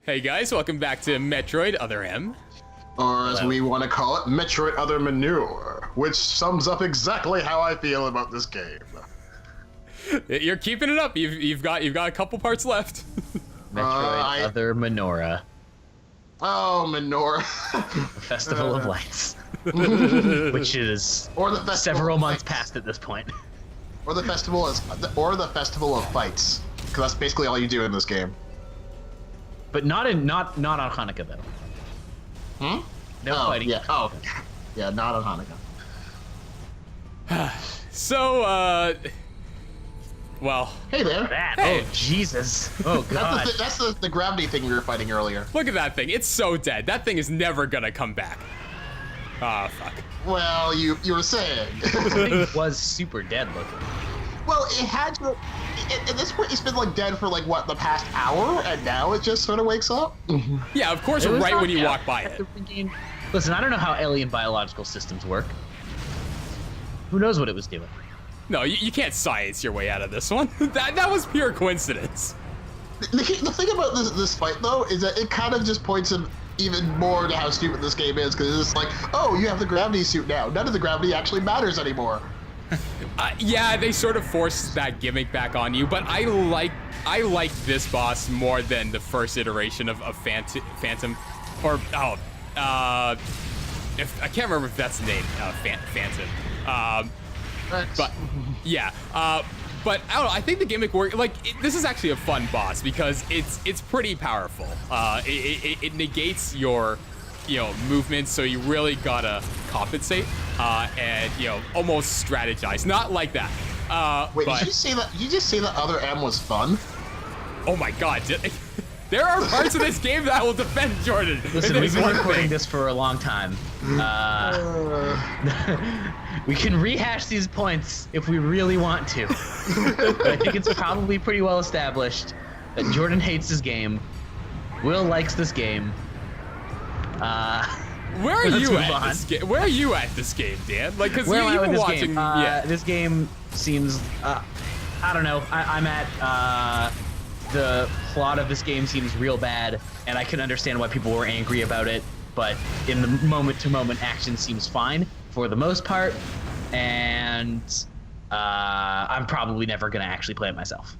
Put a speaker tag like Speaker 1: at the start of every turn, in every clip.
Speaker 1: Hey guys, welcome back to Metroid Other M.
Speaker 2: Or as we want to call it, Metroid Other Manure, which sums up exactly how I feel about this game.
Speaker 1: You're keeping it up. You've got a couple parts left.
Speaker 3: Metroid Other Menorah.
Speaker 2: Oh, Menorah.
Speaker 3: The Festival of Lights. Which is several months past at this point.
Speaker 2: Or the Festival of Fights, because that's basically all you do in this game.
Speaker 3: But not on Hanukkah though. No fighting.
Speaker 2: Yeah. Oh, yeah, not on Hanukkah.
Speaker 1: So, well.
Speaker 2: Hey there.
Speaker 1: Hey.
Speaker 3: Oh, Jesus. Oh, God.
Speaker 2: That's the gravity thing we were fighting earlier.
Speaker 1: Look at that thing. It's so dead. That thing is never gonna come back. Ah, fuck.
Speaker 2: Well, you were saying.
Speaker 3: The thing was super dead looking.
Speaker 2: Well, it had to. At this point, it's been like dead for like what, the past hour, and now it just sort of wakes up.
Speaker 1: Yeah, of course. Right when you walk by it.
Speaker 3: Listen, I don't know how alien biological systems work. Who knows what it was doing?
Speaker 1: No, you can't science your way out of this one. That was pure coincidence.
Speaker 2: The thing about this fight, though, is that it kind of just points him even more to how stupid this game is, because it's like, oh, you have the gravity suit now. None of the gravity actually matters anymore.
Speaker 1: Yeah, they sort of forced that gimmick back on you, but I like this boss more than the first iteration of Phantom, or I can't remember if that's the name, Phantom. But yeah, but I don't know. I think the gimmick work. Like this is actually a fun boss because it's pretty powerful. It negates your movements, so you really gotta compensate and almost strategize. Not like that.
Speaker 2: Wait,
Speaker 1: but,
Speaker 2: did you just say that Other M was fun?
Speaker 1: Oh my God. There are parts of this game that will defend Jordan.
Speaker 3: Listen, we've been recording this for a long time. We can rehash these points if we really want to. But I think it's probably pretty well established that Jordan hates this game. Will likes this game.
Speaker 1: Where are you at this game? Where are you at this game, Dan? Like, because you've been watching.
Speaker 3: This game seems. I don't know. I'm at. The plot of this game seems real bad, and I can understand why people were angry about it. But in the moment-to-moment action seems fine for the most part, and I'm probably never gonna actually play it myself.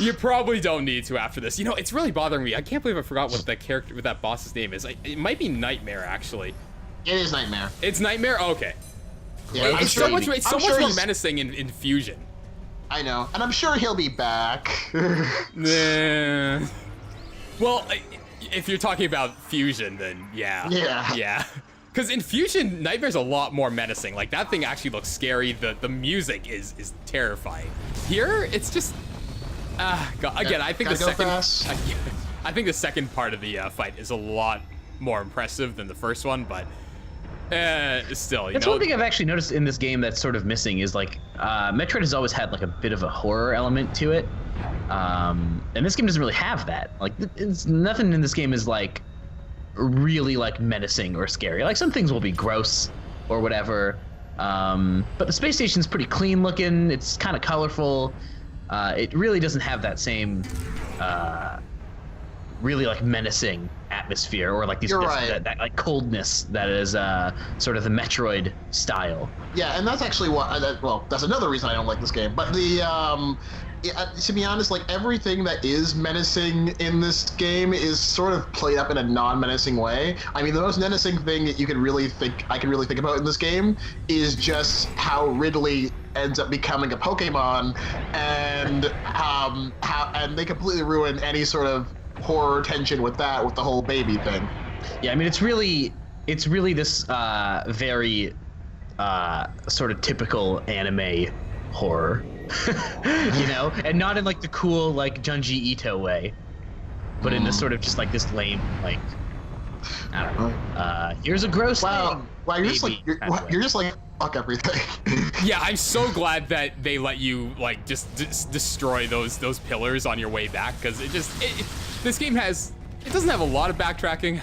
Speaker 1: You probably don't need to after this. It's really bothering me. I can't believe I forgot what that boss's name is. It might be Nightmare, actually.
Speaker 2: It is Nightmare.
Speaker 1: It's Nightmare? Okay.
Speaker 2: Yeah,
Speaker 1: it's so much more menacing in Fusion.
Speaker 2: I know, and I'm sure he'll be back.
Speaker 1: Nah. Well, if you're talking about Fusion, then yeah. Yeah. Because in Fusion, Nightmare's a lot more menacing. Like, that thing actually looks scary. The music is terrifying. Here, it's just... again, I think I think the second part of the fight is a lot more impressive than the first one, but... still,
Speaker 3: That's one thing I've actually noticed in this game that's sort of missing is like Metroid has always had like a bit of a horror element to it, and this game doesn't really have that. Like, nothing in this game is like really like menacing or scary. Like, some things will be gross or whatever, but the space station's pretty clean looking. It's kind of colorful. It really doesn't have that same really like menacing atmosphere or like that like coldness that is sort of the Metroid style.
Speaker 2: Yeah, and that's actually that's another reason I don't like this game. But to be honest, like everything that is menacing in this game is sort of played up in a non-menacing way. I mean, the most menacing thing that I can really think about in this game is just how Ridley ends up becoming a Pokemon, and and they completely ruin any sort of horror tension with the whole baby thing.
Speaker 3: Yeah, I mean, it's really this very sort of typical anime horror, and not in like the cool like Junji Ito way, but in this sort of just like this lame like, I don't know. Here's a gross thing.
Speaker 2: Wow, you're just like fuck everything.
Speaker 1: Yeah, I'm so glad that they let you like just destroy those pillars on your way back, because this game doesn't have a lot of backtracking,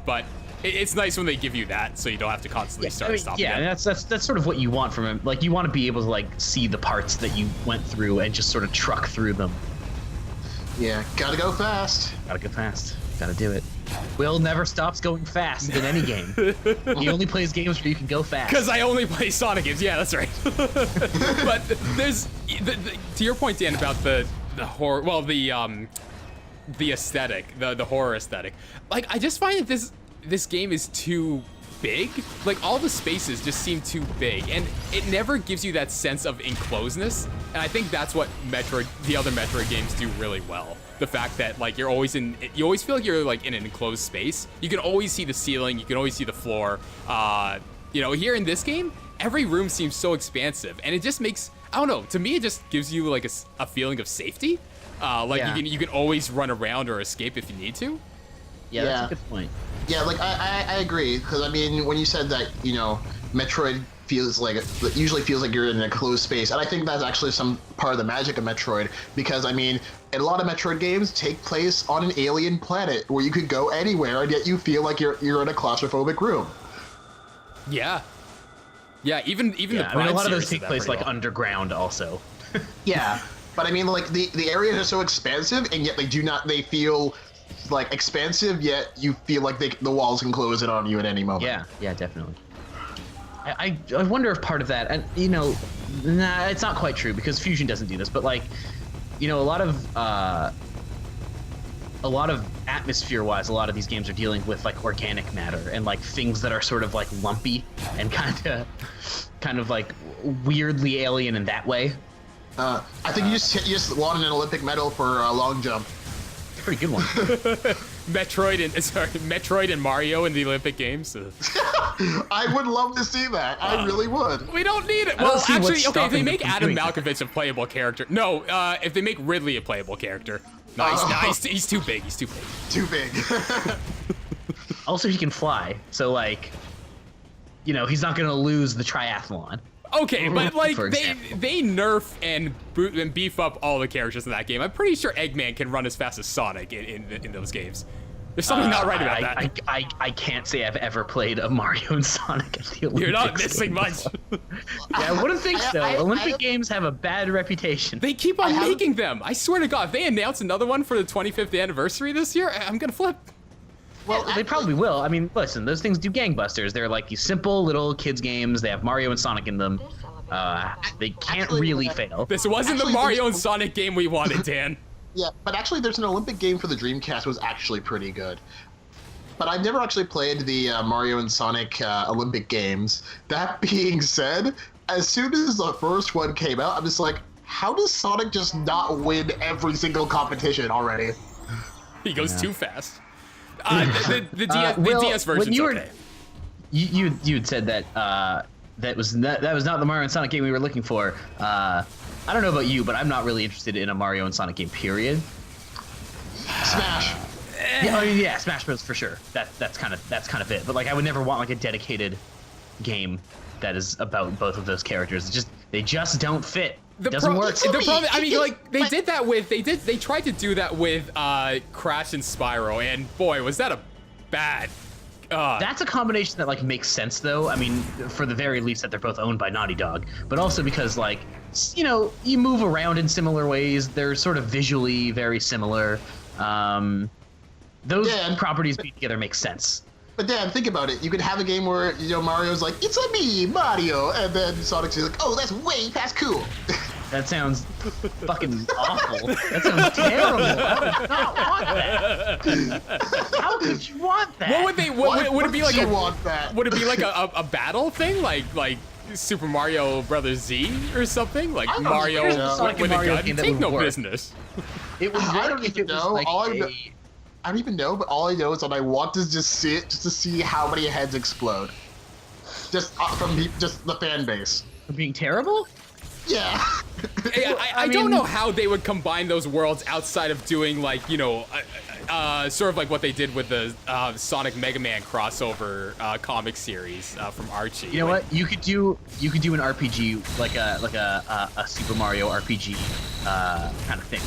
Speaker 1: but it's nice when they give you that, so you don't have to constantly start stopping.
Speaker 3: Yeah, and that's sort of what you want from him. Like, you want to be able to like see the parts that you went through and just sort of truck through them.
Speaker 2: Yeah, gotta go fast.
Speaker 3: Gotta go fast. Gotta do it. Will never stops going fast in any game. He only plays games where you can go fast.
Speaker 1: Because I only play Sonic games. Yeah, that's right. But there's to your point, Dan, about the horror. Well, the aesthetic, the horror aesthetic. Like, I just find that this game is too big. Like, all the spaces just seem too big, and it never gives you that sense of enclosedness. And I think that's what the other Metroid games do really well. The fact that, like, you always feel like you're like in an enclosed space. You can always see the ceiling, you can always see the floor. Here in this game, every room seems so expansive, and it just makes, I don't know, to me it just gives you like a feeling of safety. You can always run around or escape if you need to.
Speaker 3: Yeah, that's a good point.
Speaker 2: Yeah, like I agree, because I mean, when you said that, Metroid usually feels like you're in a closed space, and I think that's actually some part of the magic of Metroid, because I mean, a lot of Metroid games take place on an alien planet where you could go anywhere, and yet you feel like you're in a claustrophobic room.
Speaker 1: Yeah. Yeah, even the
Speaker 3: I mean, a lot of those
Speaker 1: series
Speaker 3: take place like
Speaker 1: well.
Speaker 3: underground also.
Speaker 2: Yeah, but I mean, like the areas are so expansive, and yet they feel like expansive, yet you feel like the walls can close in on you at any moment.
Speaker 3: Yeah, definitely. I wonder if part of that, and nah, it's not quite true because Fusion doesn't do this, but like, a lot of atmosphere-wise, a lot of these games are dealing with like organic matter and like things that are sort of like lumpy and kind of like weirdly alien in that way.
Speaker 2: I think you just won an Olympic medal for a long jump.
Speaker 3: Pretty good one.
Speaker 1: Metroid and Mario in the Olympic Games.
Speaker 2: I would love to see that. I really would.
Speaker 1: We don't need it. Well, actually, okay, if they make Adam Malkovich a playable character. No, if they make Ridley a playable character. No, he's too big. He's too big.
Speaker 2: Too big.
Speaker 3: Also, he can fly, so like, he's not gonna lose the triathlon.
Speaker 1: Okay, but like
Speaker 3: example.
Speaker 1: they nerf and beef up all the characters in that game. I'm pretty sure Eggman can run as fast as Sonic in those games. There's something not right about that.
Speaker 3: I can't say I've ever played a Mario and Sonic at the Olympics.
Speaker 1: You're not missing much.
Speaker 3: Yeah, I wouldn't think so. Olympic games have a bad reputation.
Speaker 1: They keep on making them. I swear to God, if they announce another one for the 25th anniversary this year, I'm gonna flip.
Speaker 3: Well, they probably will. I mean, listen, those things do gangbusters. They're like these simple little kids games. They have Mario and Sonic in them. They can't really fail.
Speaker 1: This wasn't the Mario and Sonic game we wanted, Dan.
Speaker 2: Yeah, but actually there's an Olympic game for the Dreamcast was actually pretty good. But I've never actually played the Mario and Sonic Olympic games. That being said, as soon as the first one came out, I'm just like, how does Sonic just not win every single competition already?
Speaker 1: He goes too fast. The DS version's okay.
Speaker 3: You had said that that was not the Mario and Sonic game we were looking for. I don't know about you, but I'm not really interested in a Mario and Sonic game. Period.
Speaker 2: Smash.
Speaker 3: Yeah, Smash Bros. For sure. That's kind of it. But like, I would never want like a dedicated game that is about both of those characters. They just don't fit. Doesn't work.
Speaker 1: The problem, I mean, like they tried to do that with Crash and Spyro, and boy, was that a bad.
Speaker 3: That's a combination that like makes sense though. I mean, for the very least that they're both owned by Naughty Dog, but also because like, you move around in similar ways. They're sort of visually very similar. Those properties being together makes sense.
Speaker 2: But Dan, think about it. You could have a game where Mario's like, "It's a me, Mario," and then Sonic's like, "Oh, that's way past cool."
Speaker 3: That sounds fucking awful. That sounds terrible. I would not want that. How could you want that?
Speaker 1: What would they? Would it be like
Speaker 2: want that?
Speaker 1: Would it be like a battle thing, like Super Mario Brothers Z or something? Like Mario with a gun? Take no business.
Speaker 3: It would work.
Speaker 2: I don't even know. I don't even know, but all I know is that I want to just see it, just to see how many heads explode. Just from just the fan base.
Speaker 3: For being terrible?
Speaker 1: Yeah. I don't know how they would combine those worlds outside of doing like, sort of like what they did with the Sonic Mega Man crossover comic series from Archie.
Speaker 3: You know what? You could do an RPG like a Super Mario RPG kind of thing.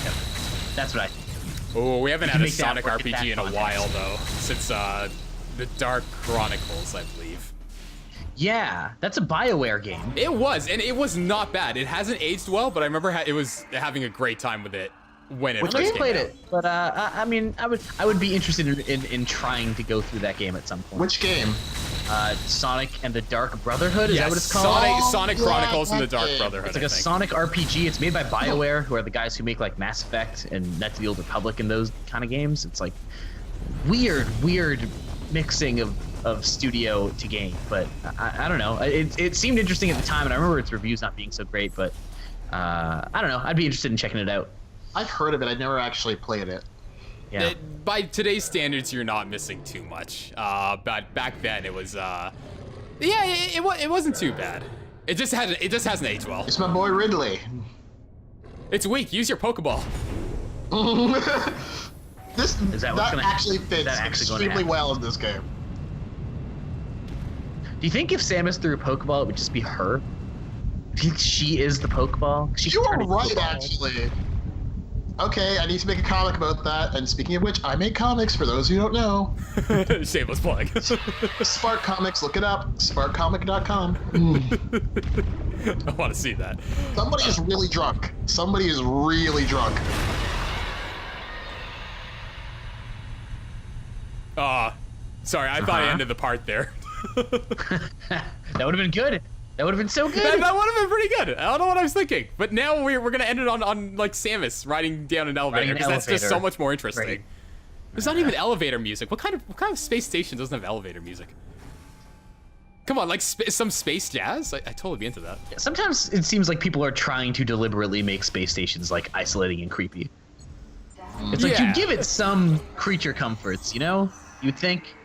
Speaker 3: That's what I think.
Speaker 1: Oh, we haven't had a Sonic RPG in a while though, since the Dark Chronicles, I believe.
Speaker 3: Yeah, that's a BioWare game.
Speaker 1: It was, and it was not bad. It hasn't aged well, but I remember it was having a great time with it when it
Speaker 3: Which
Speaker 1: first
Speaker 3: I
Speaker 1: came
Speaker 3: played
Speaker 1: out.
Speaker 3: it, but I mean, I would be interested in trying to go through that game at some point.
Speaker 2: Which game?
Speaker 3: Sonic and the Dark Brotherhood, is that what it's called?
Speaker 1: Sonic Chronicles and the Dark
Speaker 2: yeah.
Speaker 1: Brotherhood.
Speaker 3: It's like
Speaker 1: I
Speaker 3: a
Speaker 1: think.
Speaker 3: Sonic RPG. It's made by BioWare, who are the guys who make like Mass Effect and Knights of the Old Republic and those kind of games. It's like weird mixing of studio to game, but I don't know. It seemed interesting at the time, and I remember its reviews not being so great, but I don't know. I'd be interested in checking it out.
Speaker 2: I've heard of it. I never actually played it.
Speaker 3: Yeah.
Speaker 1: By today's standards, you're not missing too much. But back then, it was, it wasn't too bad. It just hasn't aged well.
Speaker 2: It's my boy Ridley.
Speaker 1: It's weak. Use your Pokeball.
Speaker 3: That
Speaker 2: actually fits extremely well in this game.
Speaker 3: Do you think if Samus threw a Pokeball, it would just be her? Do you think she is the Pokeball? She
Speaker 2: You
Speaker 3: could
Speaker 2: are
Speaker 3: turn into a
Speaker 2: right,
Speaker 3: Pokeball.
Speaker 2: actually. Okay, I need to make a comic about that. And speaking of which, I make comics for those who don't know.
Speaker 1: Shameless plug.
Speaker 2: Spark Comics, look it up. SparkComic.com.
Speaker 1: I want to see that.
Speaker 2: Somebody is really drunk. Somebody is really drunk.
Speaker 1: Sorry, I thought I ended the part there.
Speaker 3: That would have been good. That would have been so good.
Speaker 1: That would have been pretty good. I don't know what I was thinking, but now we're gonna end it on like Samus riding down an elevator because that's just so much more interesting.
Speaker 3: Right.
Speaker 1: There's not even elevator music. What kind of space station doesn't have elevator music? Come on, like some space jazz? I'd totally be into that.
Speaker 3: Sometimes it seems like people are trying to deliberately make space stations like isolating and creepy. It's like you give it some creature comforts, you know? You'd think.